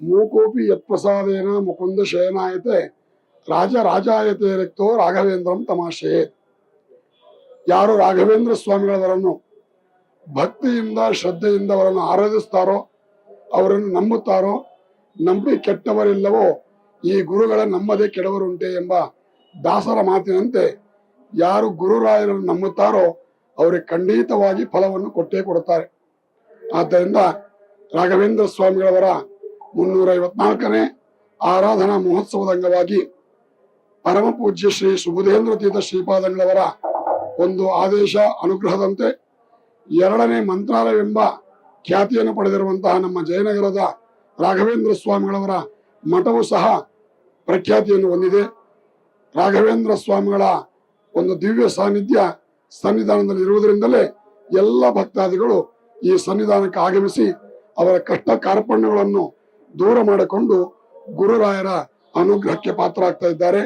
ಮೂಕೋಪಿ ಯತ್ಪ್ರಸಾದೇನ ಮುಕುಂದ ಶಯನಾಯತೆ ರಾಜ ರಾಜಾಯತೆ ರಕ್ತೋ ರಾಘವೇಂದ್ರಂ ತಮಾಷೆ. ಯಾರು ರಾಘವೇಂದ್ರ ಸ್ವಾಮಿಗಳವರನ್ನು ಭಕ್ತಿಯಿಂದ ಶ್ರದ್ಧೆಯಿಂದ ಅವರನ್ನು ಆರಾಧಿಸ್ತಾರೋ, ಅವರನ್ನು ನಂಬುತ್ತಾರೋ, ನಂಬಿ ಕೆಟ್ಟವರಿಲ್ಲವೋ ಈ ಗುರುಗಳ ನಮ್ಮದೇ ಕೆಡವರುಂಟೆ ಎಂಬ ದಾಸರ ಮಾತಿನಂತೆ ಯಾರು ಗುರುರಾಯರನ್ನು ನಂಬುತ್ತಾರೋ ಅವರಿಗೆ ಖಂಡಿತವಾಗಿ ಫಲವನ್ನು ಕೊಟ್ಟೇ ಕೊಡುತ್ತಾರೆ. ಆದ್ದರಿಂದ ರಾಘವೇಂದ್ರ ಸ್ವಾಮಿಗಳವರ 354ನೇ ಆರಾಧನಾ ಮಹೋತ್ಸವದ ಅಂಗವಾಗಿ ಪರಮ ಪೂಜ್ಯ ಶ್ರೀ ಸುಬುಧೇಂದ್ರ ತೀರ್ಥ ಶ್ರೀಪಾದಂಗಳವರ ಒಂದು ಆದೇಶ ಅನುಗ್ರಹದಂತೆ 2ನೇ ಮಂತ್ರಾಲಯವೆಂಬ ಖ್ಯಾತಿಯನ್ನು ಪಡೆದಿರುವಂತಹ ನಮ್ಮ ಜಯನಗರದ ರಾಘವೇಂದ್ರ ಸ್ವಾಮಿಗಳವರ ಮಠವು ಸಹ ಪ್ರಖ್ಯಾತಿಯನ್ನು ಹೊಂದಿದೆ. ರಾಘವೇಂದ್ರ ಸ್ವಾಮಿಗಳ ಒಂದು ದಿವ್ಯ ಸಾನ್ನಿಧ್ಯ ಸನ್ನಿಧಾನದಲ್ಲಿ ಇರುವುದರಿಂದಲೇ ಎಲ್ಲ ಭಕ್ತಾದಿಗಳು ಈ ಸನ್ನಿಧಾನಕ್ಕೆ ಆಗಮಿಸಿ ಅವರ ಕಷ್ಟ ಕಾರ್ಪಣ್ಯಗಳನ್ನು ದೂರ ಮಾಡಿಕೊಂಡು ಗುರುರಾಯರ ಅನುಗ್ರಹಕ್ಕೆ ಪಾತ್ರರಾಗ್ತಾ ಇದ್ದಾರೆ.